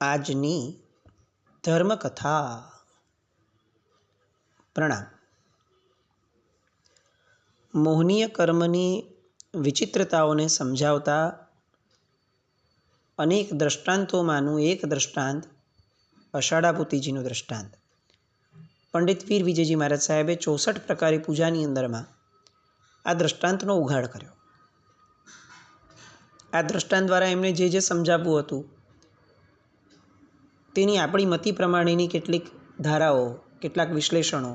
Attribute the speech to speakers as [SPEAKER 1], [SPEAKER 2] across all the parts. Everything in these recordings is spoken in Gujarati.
[SPEAKER 1] આજની ધર્મકથા. પ્રણામ. મોહનીય કર્મની વિચિત્રતાઓને સમજાવતા અનેક દ્રષ્ટાંતોમાંનું એક દ્રષ્ટાંત અષાઢા પૂતીજીનું દ્રષ્ટાંત. પંડિત વીર વિજયજી મહારાજ સાહેબે 64 પ્રકારે પૂજાની અંદરમાં આ દ્રષ્ટાંતનો ઉઘાડ કર્યો. આ દ્રષ્ટાંત દ્વારા એમને જે સમજાવવું હતું તેની આપણી મતિ પ્રમાણેની કેટલીક ધારાઓ, કેટલાક વિશ્લેષણો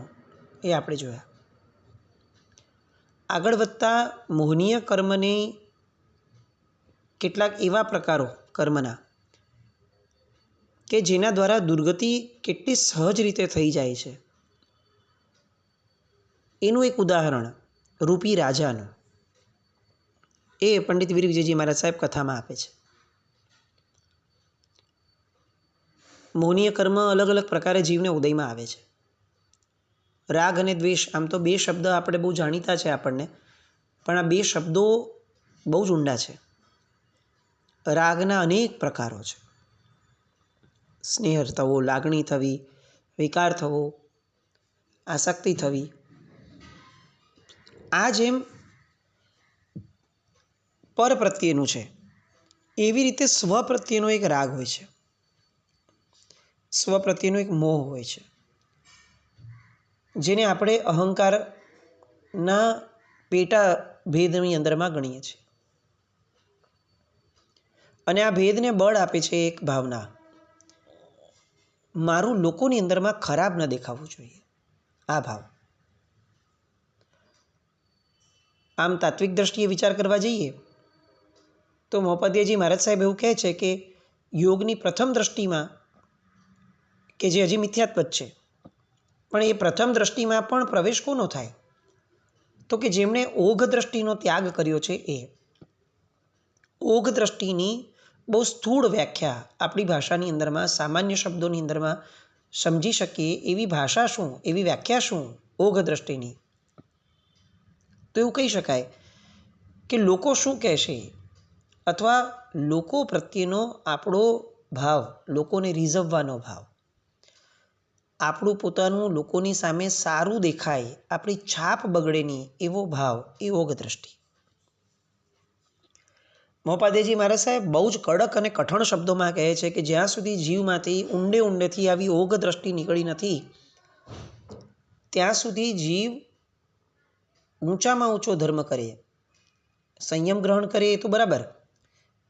[SPEAKER 1] એ આપણે જોયા. આગળ વધતા મોહનીય કર્મની કેટલાક એવા પ્રકારો કર્મના કે જેના દ્વારા દુર્ગતિ કેટલી સહજ રીતે થઈ જાય છે એનું એક ઉદાહરણ રૂપી રાજાનું એ પંડિત વીર વિજયજી મહારાજ સાહેબ કથામાં આપે છે. મોહનીય કર્મ અલગ અલગ પ્રકારે જીવને ઉદયમાં આવે છે. રાગ અને દ્વેષ, આમ તો બે શબ્દ આપણે બહુ જાણીતા છે આપણને, પણ આ બે શબ્દો બહુ જ ઊંડા છે. રાગના અનેક પ્રકારો છે. સ્નેહ થવો, લાગણી થવી, વિકાર થવો, આસક્તિ થવી. આ જેમ પર પ્રત્યેનું છે એવી રીતે સ્વ પ્રત્યેનો એક રાગ હોય છે, સ્વ પ્રત્યેનો એક મોહ હોય છે, જેને આપણે અહંકારના પેટા ભેદની અંદરમાં ગણીએ છીએ. અને આ ભેદને બળ આપે છે એક ભાવના, મારું લોકોની અંદરમાં ખરાબ ન દેખાવું જોઈએ. આ ભાવ. આમ તાત્વિક દ્રષ્ટિએ વિચાર કરવા જઈએ તો મહોપાધ્યાયજી મહારાજ સાહેબ એવું કહે છે કે યોગની પ્રથમ દ્રષ્ટિમાં, કે જે હજી મિથ્યાત્વ છે, પણ એ પ્રથમ દ્રષ્ટિમાં પણ પ્રવેશ કોનો થાય? તો કે જેમણે ઓઘ દ્રષ્ટિનો ત્યાગ કર્યો છે એ. ઓઘ દ્રષ્ટિની બહુ સ્થૂળ વ્યાખ્યા આપણી ભાષાની અંદરમાં, સામાન્ય શબ્દોની અંદરમાં સમજી શકીએ એવી ભાષા શું, એવી વ્યાખ્યા શું ઓઘ દ્રષ્ટિની? તો એવું કહી શકાય કે લોકો શું કહેશે, અથવા લોકો પ્રત્યેનો આપણો ભાવ, લોકોને રીઝવવાનો ભાવ, આપણું પોતાનું લોકોની સામે સારું દેખાય, આપણી છાપ બગડે નહીં એવો ભાવ, એ ઓઘ દ્રષ્ટિ. મહોપાધ્યાયજી મહારાજ સાહેબ બહુ જ કડક અને કઠણ શબ્દોમાં કહે છે કે જ્યાં સુધી જીવમાંથી ઊંડેથી આવી ઓઘ દ્રષ્ટિ નીકળી નથી ત્યાં સુધી જીવ ઊંચામાં ઊંચો ધર્મ કરે, સંયમ ગ્રહણ કરે એ તો બરાબર,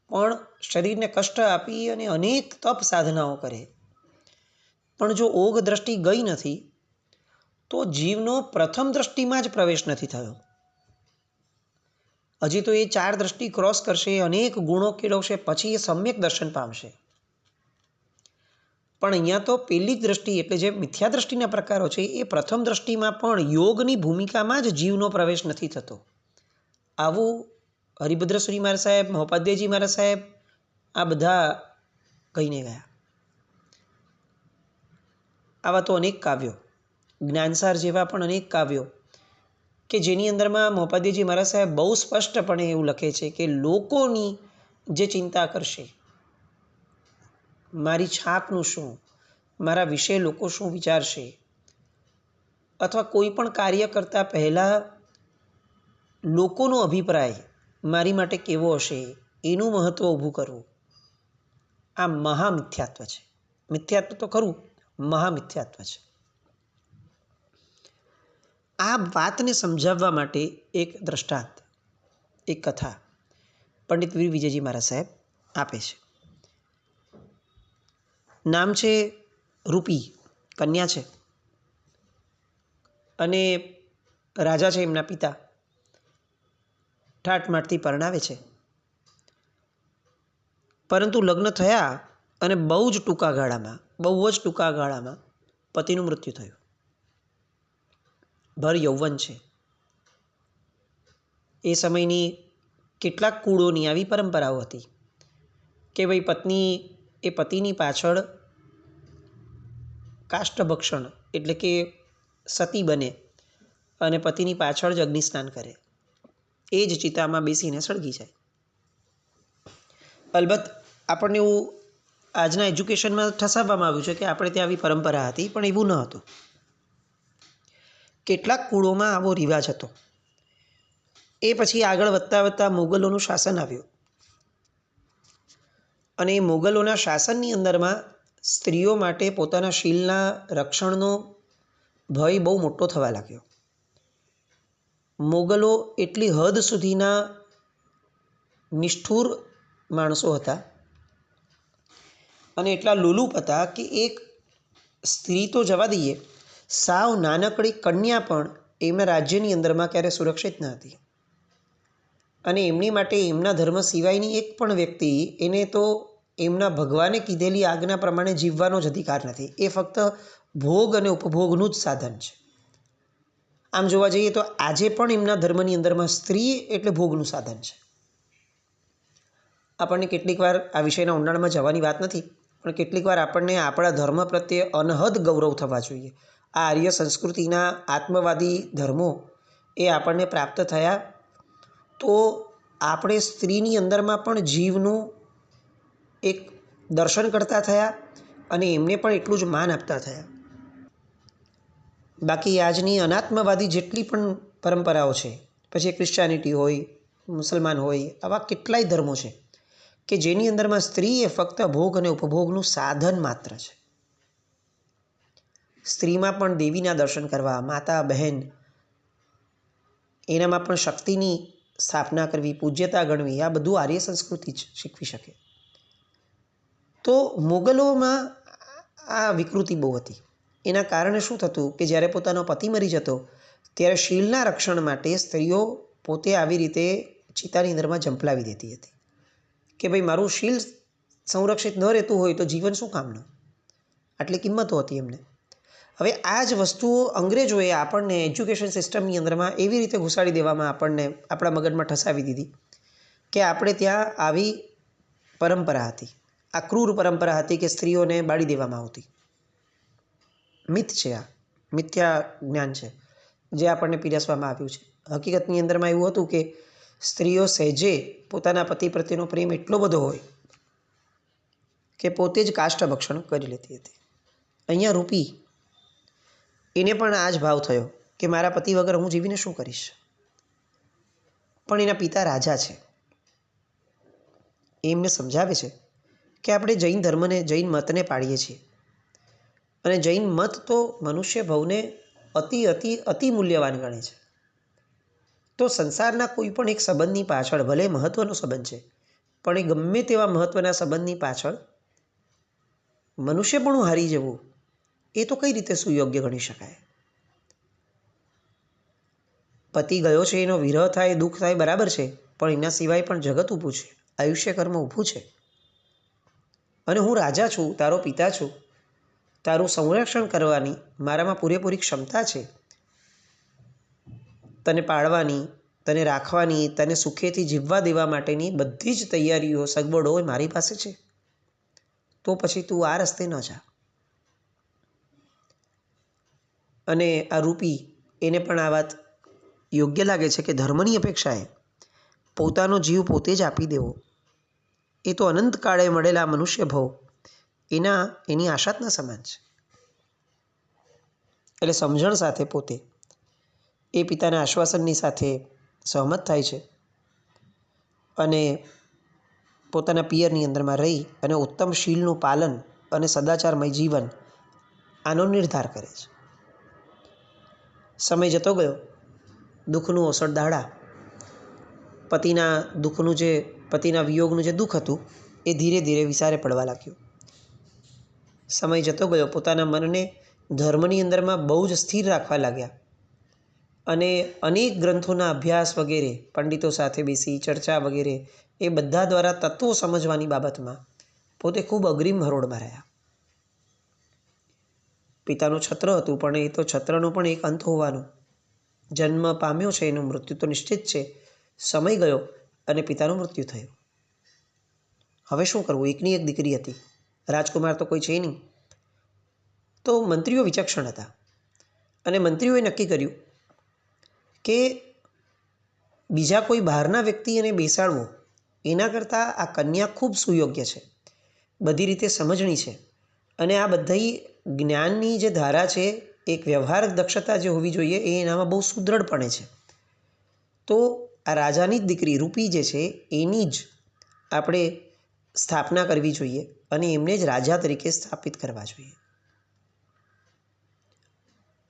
[SPEAKER 1] પણ શરીરને કષ્ટ આપી અને અનેક તપ સાધનાઓ કરે, પણ જો ઓઘ દ્રષ્ટિ ગઈ નથી તો જીવનો પ્રથમ દ્રષ્ટિમાં જ પ્રવેશ નથી થયો. હજી તો એ 4 દ્રષ્ટિ ક્રોસ કરશે, અનેક ગુણો કેળવશે, પછી એ સમ્યક દર્શન પામશે. પણ અહીંયા તો પહેલી દ્રષ્ટિ, એટલે જે મિથ્યા દ્રષ્ટિના પ્રકારો છે, એ પ્રથમ દ્રષ્ટિમાં પણ યોગની ભૂમિકામાં જ જીવનો પ્રવેશ નથી થતો. આવું હરિભદ્રસુરી મહારાજ સાહેબ, મહોપાધ્યાયજી મહારાજ સાહેબ આ બધા કહીને ગયા. આવા તો અનેક કાવ્યો, જ્ઞાનસાર જેવા પણ અનેક કાવ્યો કે જેની અંદરમાં મહોપાધ્યાયજી મહારાજ સાહેબ બહુ સ્પષ્ટપણે એવું લખે છે કે લોકોની જે ચિંતા કરશે, મારી છાપનું શું, મારા વિશે લોકો શું વિચારશે, અથવા કોઈ પણ કાર્ય કરતાં પહેલાં લોકોનો અભિપ્રાય મારી માટે કેવો હશે એનું મહત્ત્વ ઊભું કરવું, આ મહામિથ્યાત્વ છે. મિથ્યાત્વ તો ખરું, મહામિથ્યાત્વ છે. આ વાતને સમજાવવા માટે એક દ્રષ્ટાંત, એક કથા પંડિત વીર વિજયજી મહારાજ સાહેબ આપે છે. નામ છે રૂપી, કન્યા છે, અને રાજા છે એમના પિતા. ઠાઠમાઠથી પરણાવે છે, પરંતુ લગ્ન થયા અને બહુ જ ટૂંકા ગાળામાં પતિનું મૃત્યુ થયું. ભર યૌવન છે. એ સમયની કેટલાક કુળોની આવી પરંપરાઓ હતી કે ભાઈ પત્ની એ પતિની પાછળ કાષ્ઠભક્ષણ એટલે કે સતી બને અને પતિની પાછળ જ અગ્નિસ્નાન કરે, એ જ ચિતામાં બેસીને સળગી જાય. અલબત્ત આપણને એવું આજના એજ્યુકેશનમાં ઠસાવવામાં આવ્યું છે કે આપણે ત્યાં આવી પરંપરા હતી, પણ એવું ન હતું. કેટલાક કુળોમાં આવો રિવાજ હતો. એ પછી આગળ વધતા વધતા મુગલોનું શાસન આવ્યું અને એ મુગલોના શાસનની અંદરમાં સ્ત્રીઓ માટે પોતાના શીલના રક્ષણનો ભય બહુ મોટો થવા લાગ્યો. મુગલો એટલી હદ સુધીના નિષ્ઠુર માણસો હતા અને એટલા લોલુપ હતા કે એક સ્ત્રી તો જવા દઈએ, સાવ નાનકડી કન્યા પણ એમના રાજ્યની અંદરમાં ક્યારે સુરક્ષિત ન હતી. અને એમની માટે એમના ધર્મ સિવાયની એક પણ વ્યક્તિ એને તો એમના ભગવાને કીધેલી આજ્ઞા પ્રમાણે જીવવાનો જ અધિકાર નથી. એ ફક્ત ભોગ અને ઉપભોગનું જ સાધન છે. આમ જોવા જઈએ તો આજે પણ એમના ધર્મની અંદરમાં સ્ત્રી એટલે ભોગનું સાધન છે. આપણને કેટલીક વાર આ વિષયના ઊંડાણમાં જવાની વાત નથી, પણ કેટલીક વાર આપણને આપણા ધર્મ પ્રત્યે અનહદ ગૌરવ થવા જોઈએ. આ આર્ય સંસ્કૃતિના આત્મવાદી ધર્મો એ આપણને પ્રાપ્ત થયા તો આપણે સ્ત્રીની અંદરમાં પણ જીવનું એક દર્શન કરતા થયા અને એમને પણ એટલું જ માન આપતા થયા. બાકી આજની અનાત્મવાદી જેટલી પણ પરંપરાઓ છે, પછી ક્રિશ્ચિયાનિટી હોય, મુસલમાન હોય, આવા કેટલાય ધર્મો છે કે જેની અંદરમાં સ્ત્રી એ ફક્ત ભોગ અને ઉપભોગનું સાધન માત્ર છે. સ્ત્રીમાં પણ દેવીના દર્શન કરવા, માતા બહેન, એનામાં પણ શક્તિની સ્થાપના કરવી, પૂજ્યતા ગણવી, આ બધું આર્ય સંસ્કૃતિ જ શીખવી શકે. તો મુગલોમાં આ વિકૃતિ બહુ હતી. એના કારણે શું થતું કે જ્યારે પોતાનો પતિ મરી જતો ત્યારે શીલના રક્ષણ માટે સ્ત્રીઓ પોતે આવી રીતે ચિતાની અંદરમાં ઝંપલાવી દેતી હતી કે ભાઈ મારું શીલ સંરક્ષિત ન રહેતું હોય તો જીવન શું કામનું. આટલી કિંમતો હતી એમને. હવે આ જ વસ્તુઓ અંગ્રેજોએ આપણને એજ્યુકેશન સિસ્ટમની અંદરમાં એવી રીતે ઘુસાડી દેવામાં આપણને આપણા મગજમાં ઠસાવી દીધી કે આપણે ત્યાં આવી પરંપરા હતી. આ ક્રૂર પરંપરા હતી કે સ્ત્રીઓને બાળી દેવામાં આવતી. મિથ છે, આ મિથ્યા જ્ઞાન છે જે આપણને પીરસવામાં આવ્યું છે. હકીકતની અંદરમાં એવું હતું કે સ્ત્રીઓ સહેજે પોતાના પતિ પ્રત્યેનો પ્રેમ એટલો બધો હોય કે પોતે જ કાષ્ઠભક્ષણ કરી લેતી હતી. અહીંયા રૂપી એને પણ આ જ ભાવ થયો કે મારા પતિ વગર હું જીવીને શું કરીશ. પણ એના પિતા રાજા છે. એ એમને સમજાવે છે કે આપણે જૈન ધર્મને, જૈન મતને પાડીએ છીએ અને જૈન મત તો મનુષ્ય ભવને અતિ અતિ અતિ મૂલ્યવાન ગણે છે. તો સંસારના કોઈ પણ એક સંબંધની પાછળ, ભલે મહત્ત્વનો સંબંધ છે, પણ એ ગમે તેવા મહત્ત્વના સંબંધની પાછળ મનુષ્યપણું હારી જવું એ તો કઈ રીતે સુયોગ્ય ગણી શકાય. પતિ ગયો છે એનો વિરહ થાય, દુઃખ થાય, બરાબર છે, પણ એના સિવાય પણ જગત ઊભું છે, આયુષ્ય કર્મ ઊભું છે અને હું રાજા છું, તારો પિતા છું, તારું સંરક્ષણ કરવાની મારામાં પૂરેપૂરી ક્ષમતા છે. તને પાળવાની, તને રાખવાની, તને સુખેથી જીવવા દેવા માટેની બધી જ તૈયારીઓ, સગવડો મારી પાસે છે. તો પછી તું આ રસ્તે ન જા. અને આ રૂપી એને પણ આ વાત યોગ્ય લાગે છે કે ધર્મની અપેક્ષાએ પોતાનો જીવ પોતે જ આપી દેવો એ તો અનંતકાળે મળેલા મનુષ્ય ભવ એની આશાતના સમાન છે. એટલે સમજણ સાથે પોતે એ પિતાના આશ્વાસનની સાથે સહમત થાય છે અને પોતાના પિયરની અંદરમાં રહી અને ઉત્તમ શીલનું પાલન અને સદાચારમય જીવન આનો નિર્ધાર કરે છે. સમય જતો ગયો, દુઃખનું ઓસડ દાડા, પતિના વિયોગનું જે દુઃખ હતું એ ધીરે ધીરે વિસારે પડવા લાગ્યું. સમય જતો ગયો, પોતાના મનને ધર્મની અંદરમાં બહુ જ સ્થિર રાખવા લાગ્યા અને અનેક ગ્રંથોના અભ્યાસ વગેરે, પંડિતો સાથે બેસી ચર્ચા વગેરે, એ બધા દ્વારા તત્વો સમજવાની બાબતમાં પોતે ખૂબ અગ્રીમ હરોળમાં રહ્યા. પિતાનું છત્ર હતું, પણ એ તો છત્રનો પણ એક અંત હોવાનો. જન્મ પામ્યો છે, એનું મૃત્યુ તો નિશ્ચિત છે. સમય ગયો અને પિતાનું મૃત્યુ થયું. હવે શું કરવું? એકની એક દીકરી હતી, રાજકુમાર તો કોઈ છે નહીં. તો મંત્રીઓ વિચક્ષણ હતા અને મંત્રીઓએ નક્કી કર્યું કે બીજા કોઈ બહારના વ્યક્તિ એને બેસાડવો એના કરતાં આ કન્યા ખૂબ સુયોગ્ય છે. બધી રીતે સમજણી છે અને આ બધી જ્ઞાનની જે ધારા છે, એક વ્યવહારક દક્ષતા જે હોવી જોઈએ એ એનામાં બહુ સુદૃઢપણે છે. તો આ રાજાની જ દીકરી રૂપી જે છે એની જ આપણે સ્થાપના કરવી જોઈએ અને એમને જ રાજા તરીકે સ્થાપિત કરવા જોઈએ.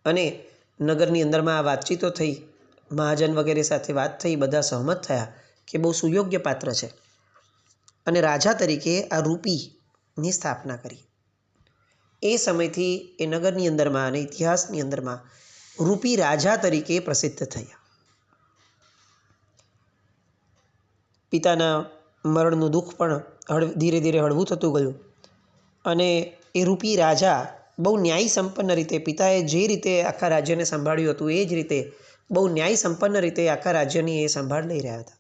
[SPEAKER 1] અને નગરની અંદરમાં આ વાતચીતો થઈ, મહાજન વગેરે સાથે વાત થઈ, બધા સહમત થયા કે બહુ સુયોગ્ય પાત્ર છે અને રાજા તરીકે આ રૂપીની સ્થાપના કરી. એ સમયથી એ નગરની અંદરમાં અને ઇતિહાસની અંદરમાં રૂપી રાજા તરીકે પ્રસિદ્ધ થયા. પિતાના મરણનું દુઃખ પણ ધીરે ધીરે હળવું થતું ગયું અને એ રૂપી રાજા બહુ ન્યાય સંપન્ન રીતે, પિતાએ જે રીતે આખા રાજ્યને સંભાળ્યું હતું એ જ રીતે બહુ ન્યાય સંપન્ન રીતે આખા રાજ્યની એ સંભાળ લઈ રહ્યા હતા.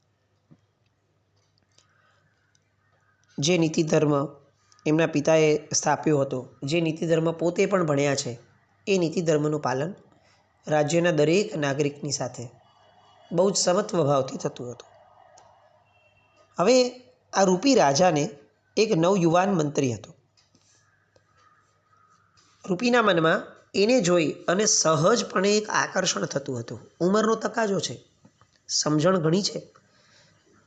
[SPEAKER 1] જે નીતિ ધર્મ એમના પિતાએ સ્થાપ્યો હતો, જે નીતિ ધર્મ પોતે પણ ભણ્યા છે, એ નીતિ ધર્મનું પાલન રાજ્યના દરેક નાગરિકની સાથે બહુ જ સમત્વ ભાવથી થતું હતું. હવે આ રૂપી રાજાને એક નવયુવાન મંત્રી હતો. રૂપીના મનમાં એને જોઈ અને સહજપણે એક આકર્ષણ થતું હતું. ઉંમરનો તકાજો છે, સમજણ ઘણી છે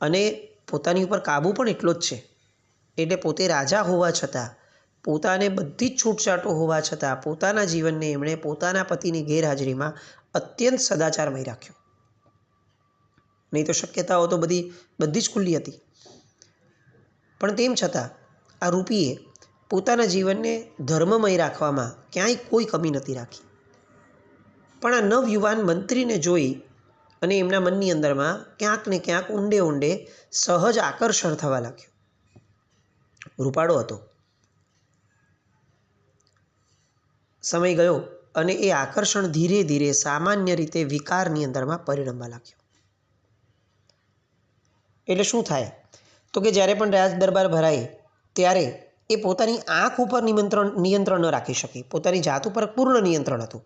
[SPEAKER 1] અને પોતાની ઉપર કાબૂ પણ એટલો જ છે. એટલે પોતે રાજા હોવા છતાં, પોતાને બધી જ છૂટછાટો હોવા છતાં પોતાના જીવનને એમણે પોતાના પતિની ગેરહાજરીમાં અત્યંત સદાચારમય રાખ્યો. નહીં તો શક્યતાઓ તો બધી જ ખુલ્લી હતી. પણ તેમ છતાં આ રૂપીએ પોતાના જીવનને ધર્મમય રાખવામાં ક્યાંય કોઈ કમી નથી રાખી. પણ આ નવયુવાન મંત્રીને જોઈ અને એમના મનની અંદરમાં ક્યાંક ને ક્યાંક ઊંડે ઊંડે સહજ આકર્ષણ થવા લાગ્યું. રૂપાળો હતો. સમય ગયો અને એ આકર્ષણ ધીરે ધીરે સામાન્ય રીતે વિકારની અંદરમાં પરિણમવા લાગ્યું. એટલે શું થાય? તો કે જ્યારે પણ રાજ દરબાર ભરાય ત્યારે એ પોતાની આંખ ઉપર નિયંત્રણ ન રાખી શકી. પોતાની જાત ઉપર પૂર્ણ નિયંત્રણ હતું.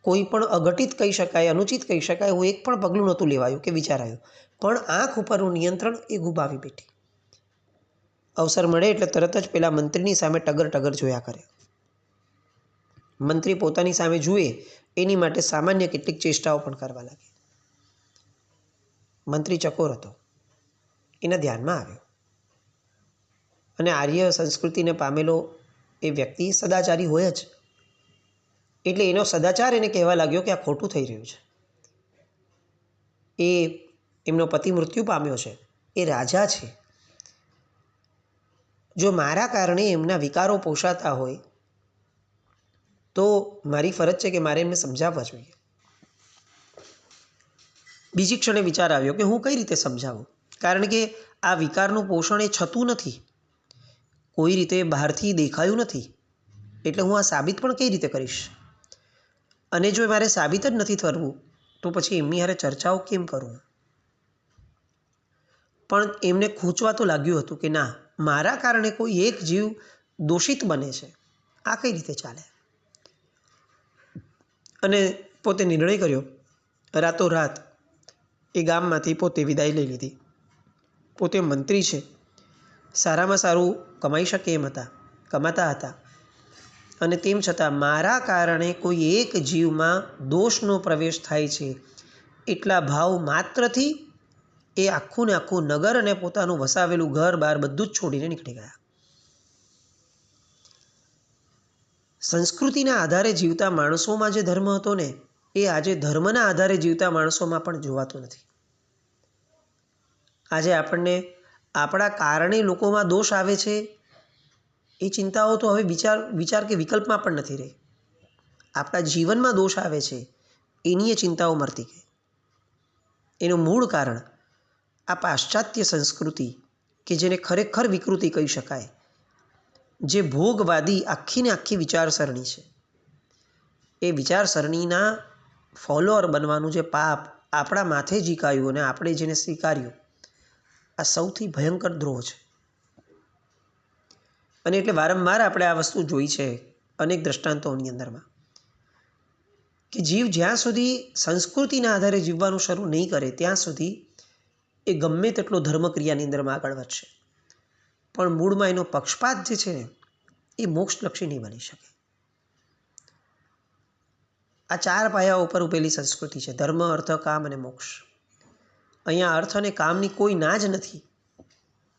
[SPEAKER 1] કોઈ પણ અઘટિત કહી શકાય, અનુચિત કહી શકાય એવું એક પણ પગલું નહોતું લેવાયું કે વિચારાયું. પણ આંખ ઉપરનું નિયંત્રણ એ ગુમાવી બેઠી. અવસર મળે એટલે તરત જ પેલા મંત્રીની સામે ટગર જોયા કરે. મંત્રી પોતાની સામે જુએ એની માટે સામાન્ય કેટલીક ચેષ્ટાઓ પણ કરવા લાગે. મંત્રી ચકોર હતો. એના ધ્યાનમાં આવ્યો અને આર્ય સંસ્કૃતિને પામેલો એ વ્યક્તિ સદાચારી હોય જ. એટલે એનો સદાચાર એને કહેવા લાગ્યો કે આ ખોટું થઈ રહ્યું છે. એ એમનો પતિ મૃત્યુ પામ્યો છે, એ રાજા છે. જો મારા કારણે એમના વિકારો પોષાતા હોય તો મારી ફરજ છે કે મારે એમને સમજાવવા જોઈએ. બીજી ક્ષણે વિચાર આવ્યો કે હું કઈ રીતે સમજાવું, કારણ કે આ વિકારનું પોષણ એ છતું નથી, કોઈ રીતે બહારથી દેખાયું નથી. એટલે હું આ સાબિત પણ કઈ રીતે કરીશ? અને જો મારે સાબિત જ નથી કરવું તો પછી એમની હારે ચર્ચાઓ કેમ કરું? પણ એમને ખૂંચવા તો લાગ્યું હતું કે ના, મારા કારણે કોઈ એક જીવ દોષિત બને છે, આ કઈ રીતે ચાલે? અને પોતે નિર્ણય કર્યો. રાતોરાત એ ગામમાંથી પોતે વિદાય લઈ લીધી. પોતે મંત્રી છે, સારામાં સારું કમાઈ શકે એમ કમાતા હતા અને તેમ છતાં મારા કારણે કોઈ એક જીવમાં દોષનો પ્રવેશ થાય છે એટલા ભાવ માત્રથી એ આખું ને આખું નગર અને પોતાનું વસાવેલું ઘર બાર બધું જ છોડીને નીકળી ગયા. સંસ્કૃતિના આધારે જીવતા માણસોમાં જે ધર્મ હતો ને, એ આજે ધર્મના આધારે જીવતા માણસોમાં પણ જોવાતો નથી. આજે આપણને આપણા કારણે લોકોમાં દોષ આવે છે એ ચિંતાઓ તો હવે વિચાર કે વિકલ્પમાં પણ નથી રહી. આપણા જીવનમાં દોષ આવે છે એની એ ચિંતાઓ મરતી ગઈ. એનું મૂળ કારણ આ પાશ્ચાત્ય સંસ્કૃતિ કે જેને ખરેખર વિકૃતિ કહી શકાય, જે ભોગવાદી આખી ને આખી વિચારસરણી છે, એ વિચારસરણીના ફોલોઅર બનવાનું જે પાપ આપણા માથે ઝીકાયું અને આપણે જેને સ્વીકાર્યું, આ સૌથી ભયંકર દ્રોહ છે. અને એટલે વારંવાર આપણે આ વસ્તુ જોઈ છે અનેક દ્રષ્ટાંતોની અંદરમાં કે જીવ જ્યાં સુધી સંસ્કૃતિના આધારે જીવવાનું શરૂ નહીં કરે ત્યાં સુધી એ ગમે તેટલો ધર્મક્રિયાની અંદરમાં આગળ વધશે, પણ મૂળમાં એનો પક્ષપાત જે છે ને એ મોક્ષલક્ષી નહીં બની શકે. આ 4 પાયા ઉપર ઉભેલી સંસ્કૃતિ છે: ધર્મ, અર્થ, કામ અને મોક્ષ. અહીંયા અર્થ અને કામની કોઈ ના જ નથી.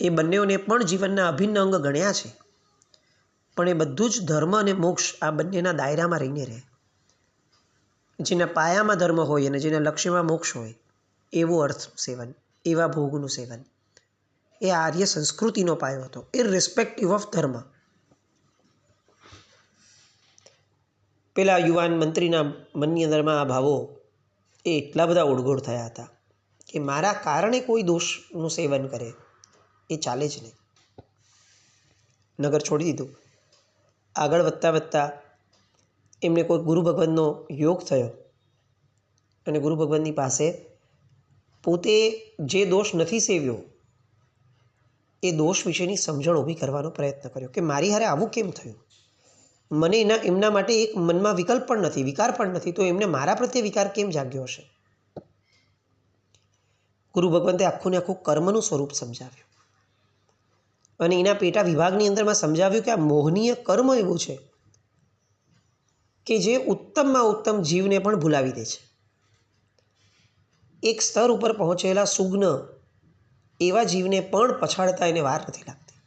[SPEAKER 1] એ બંનેઓને પણ જીવનના અભિન્ન અંગ ગણ્યા છે, પણ એ બધું જ ધર્મ અને મોક્ષ આ બંનેના દાયરામાં રહીને રહે. જેના પાયામાં ધર્મ હોય અને જેના લક્ષ્યમાં મોક્ષ હોય એવું અર્થ સેવન, એવા ભોગનું સેવન, એ આર્ય સંસ્કૃતિનો પાયો હતો, ઇરરિસ્પેક્ટિવ ઓફ ધર્મ. પેલા યુવાન મંત્રીના મનની અંદરમાં આ ભાવો એ એટલા બધા ઓળઘોળ થયા હતા કે મારા કારણે કોઈ દોષનું સેવન કરે એ ચાલે જ નહીં. નગર છોડી દીધું. આગળ વધતા વધતા એમને કોઈ ગુરુ ભગવાનનો યોગ થયો અને ગુરુ ભગવાનની પાસે પોતે જે દોષ નથી સેવ્યો એ દોષ વિશેની સમજણ ઊભી કરવાનો પ્રયત્ન કર્યો કે મારી હારે આવું કેમ થયું. મને એમના માટે એક મનમાં વિકલ્પ પણ નથી, વિકાર પણ નથી, તો એમને મારા પ્રત્યે વિકાર કેમ જાગ્યો હશે. ગુરુ ભગવંતે આખું ને આખું કર્મનું સ્વરૂપ સમજાવ્યું અને એના પેટા વિભાગની અંદરમાં સમજાવ્યું કે આ મોહનીય કર્મ એવું છે કે જે ઉત્તમમાં ઉત્તમ જીવને પણ ભૂલાવી દે છે. એક સ્તર ઉપર પહોંચેલા સુગ્ન એવા જીવને પણ પછાડતા એને વાર નથી લાગતી.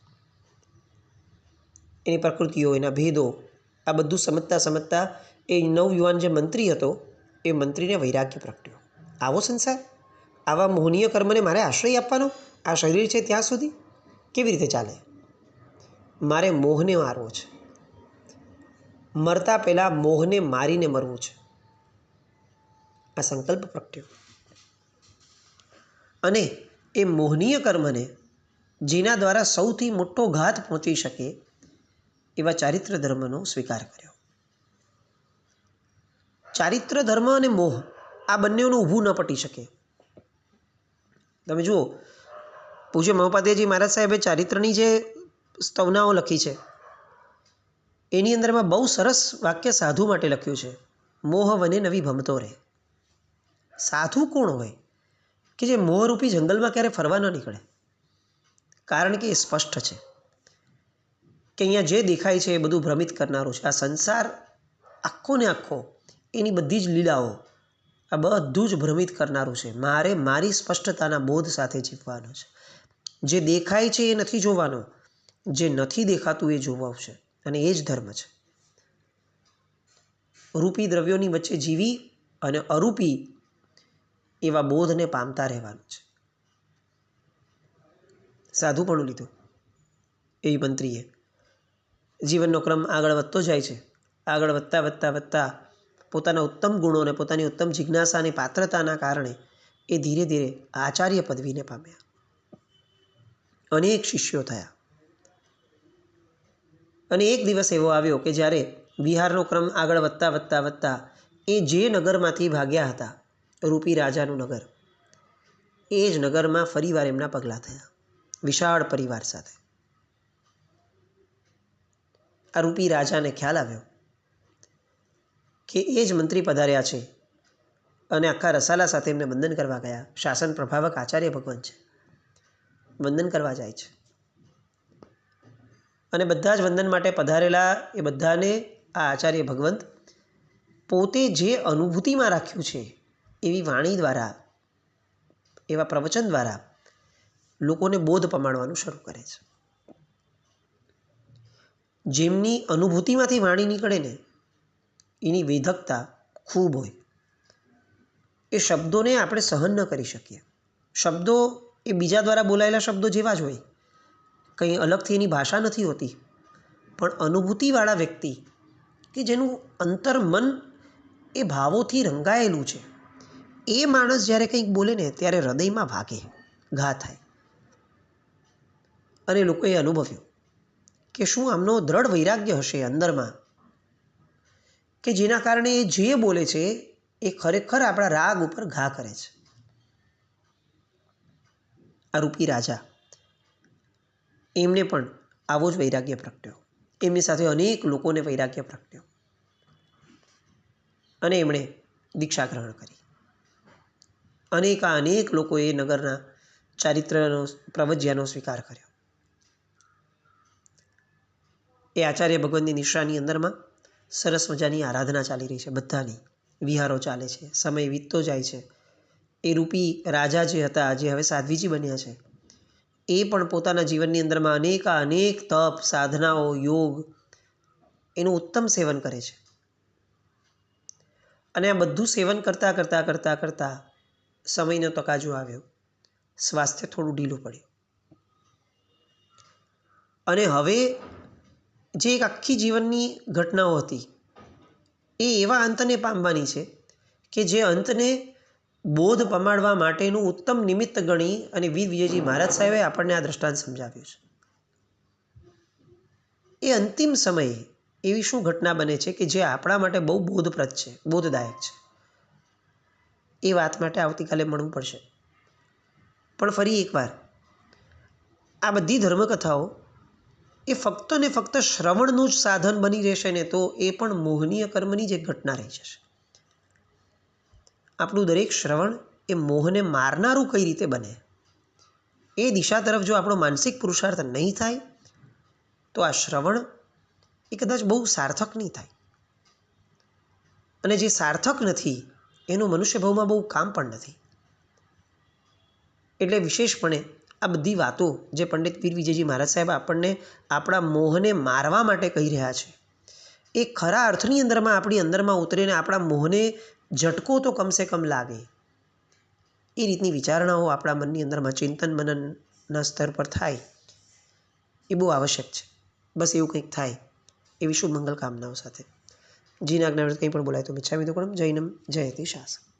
[SPEAKER 1] એની પ્રકૃતિઓ, એના ભેદો, આ બધું સમજતા સમજતા એ નવયુવાન જે મંત્રી હતો એ મંત્રીને વૈરાગ્ય પ્રગટ્યો. આવો સંસાર, આવા મોહનીય કર્મને મારે આશ્રય આપવાનો? આ શરીર છે ત્યાં સુધી કેવી રીતે ચાલે? મારે મોહને મારવો છે. મરતા પહેલાં મોહને મારીને મરવું છે. આ સંકલ્પ પ્રગટ્યો અને એ મોહનીય કર્મને જેના દ્વારા સૌથી મોટો ઘાત પહોંચી શકે એવા ચારિત્ર ધર્મનો સ્વીકાર કર્યો. ચારિત્ર ધર્મ અને મોહ આ બંનેઓનું ઊભું ન પટી શકે. તમે જુઓ, પૂજ્ય મહોપાધ્યાયજી મહારાજ સાહેબે ચારિત્રની જે સ્તવનાઓ લખી છે એની અંદરમાં બહુ સરસ વાક્ય સાધુ માટે લખ્યું છે: મોહ વને નવી ભમતો રહે. સાધુ કોણ હોય કે જે મોહરૂપી જંગલમાં ક્યારે ફરવા ન નીકળે? કારણ કે એ સ્પષ્ટ છે કે અહીંયા જે દેખાય છે એ બધું ભ્રમિત કરનારું છે. આ સંસાર આખો ને આખો, એની બધી જ લીલાઓ, આ બધું જ ભ્રમિત કરનારું છે. મારે મારી સ્પષ્ટતાના બોધ સાથે જીવવાનો છે. જે દેખાય છે એ નથી જોવાનો, જે નથી દેખાતું એ જોવું છે, અને એ જ ધર્મ છે. રૂપી દ્રવ્યોની વચ્ચે જીવી અને અરૂપી એવા બોધને પામતા રહેવાનું છે. સાધુપણું લીધું એ મંત્રીએ. જીવનનો ક્રમ આગળ વધતો જાય છે. આગળ વધતા વધતા વધતા પોતાના ઉત્તમ ગુણો અને પોતાની ઉત્તમ જિજ્ઞાસા અને પાત્રતાના કારણે એ ધીરે ધીરે આચાર્ય પદવીને પામ્યા. અનેક શિષ્યો થયા અને એક દિવસ એવો આવ્યો કે જ્યારે વિહારનો ક્રમ આગળ વધતા વધતા વધતા એ જે નગરમાંથી ભાગ્યા હતા, રૂપી રાજાનું નગર, એ જ નગરમાં ફરીવાર એમના પગલાં થયા વિશાળ પરિવાર સાથે. આ રૂપી રાજાને ખ્યાલ આવ્યો કે એ જ મંત્રી પધાર્યા છે અને આખા રસાલા સાથે એમને વંદન કરવા ગયા. શાસન પ્રભાવક આચાર્ય ભગવાન છે, વંદન કરવા જાય છે અને બધા જ વંદન માટે પધારેલા એ બધાને આ આચાર્ય ભગવંત પોતે જે અનુભૂતિમાં રાખ્યું છે એવી વાણી દ્વારા, એવા પ્રવચન દ્વારા લોકોને બોધ પમાડવાનું શરૂ કરે છે. જેમની અનુભૂતિમાંથી વાણી નીકળે ને એની વેધકતા ખૂબ હોય. એ શબ્દોને આપણે સહન ન કરી શકીએ. શબ્દો એ બીજા દ્વારા બોલાયેલા શબ્દો જેવા જ હોય, કંઈ અલગથી એની ભાષા નથી હોતી. પણ અનુભૂતિવાળા વ્યક્તિ કે જેનું અંતર મન એ ભાવોથી રંગાયેલું છે, એ માણસ જ્યારે કંઈક બોલે ને ત્યારે હૃદયમાં વાગે, ઘા થાય. અને લોકોએ અનુભવ્યું કે શું આમનો દ્રઢ વૈરાગ્ય હશે અંદરમાં કે જેના કારણે એ જે બોલે છે એ ખરેખર આપણા રાગ ઉપર ઘા કરે છે. આ રૂપી રાજા, એમને પણ આવો જ વૈરાગ્ય પ્રગટ્યો. એમની સાથે અનેક લોકોને વૈરાગ્ય પ્રગટ્યો અને એમણે દીક્ષા ગ્રહણ કરી. અનેક લોકોએ નગરના ચારિત્રનો પ્રવજ્યાનો સ્વીકાર કર્યો. એ આચાર્ય ભગવાનની નિશ્રાની અંદરમાં સરસ મજાની આરાધના ચાલી રહી છે બધાની. વિહારો ચાલે છે, સમય વીતતો જાય છે. એ રૂપી રાજા જે હતા, જે હવે સાધ્વીજી બન્યા છે, એ પણ પોતાના જીવનની અંદરમાં અનેક તપ, સાધનાઓ, યોગ એનું ઉત્તમ સેવન કરે છે. અને આ બધું સેવન કરતાં સમયનો તકાજો આવ્યો. સ્વાસ્થ્ય થોડું ઢીલું પડ્યું. અને હવે જે એક આખી જીવનની ઘટનાઓ હતી એ એવા અંતને પામવાની છે કે જે અંતને બોધ પમાડવા માટેનું ઉત્તમ નિમિત્ત ગણી અને વીર વિજયજી મહારાજ સાહેબે આપણને આ દ્રષ્ટાંત સમજાવ્યું છે. એ અંતિમ સમયે એવી શું ઘટના બને છે કે જે આપણા માટે બહુ બોધપ્રદ છે, બોધદાયક છે. એ વાત માટે આવતીકાલે મળવું પડશે. પણ ફરી એકવાર, આ બધી ધર્મકથાઓ એ ફક્ત ને ફક્ત શ્રવણનું જ સાધન બની રહેશે ને તો એ પણ મોહનીય કર્મની જ એક ઘટના રહી જશે. આપણું દરેક શ્રવણ એ મોહને મારનારું કઈ રીતે બને એ દિશા તરફ જો આપણો માનસિક પુરુષાર્થ નહીં થાય તો આ શ્રવણ એ કદાચ બહુ સાર્થક નહીં થાય. અને જે સાર્થક નથી એનું મનુષ્યભાવમાં બહુ કામ પણ નથી. એટલે વિશેષપણે આ બધી વાતો જે પંડિત વીર વિજયજી મહારાજ સાહેબ આપણને આપણા મોહને મારવા માટે કહી રહ્યા છે, એ ખરા અર્થની અંદરમાં આપણી અંદરમાં ઉતરે ને આપણા મોહને ઝટકો તો કમસે કમ લાગે એ રીતની વિચારણાઓ આપણા મનની અંદરમાં ચિંતન મનનના સ્તર પર થાય એ બહુ આવશ્યક છે. બસ એવું કંઈક થાય એવી શુભ મંગલ કામનાઓ સાથે. જીના આજ્ઞાવૃત કંઈ પણ બોલાય તો મિચ્છામિ દુક્કડમ. જૈનમ જયતિ શાસન.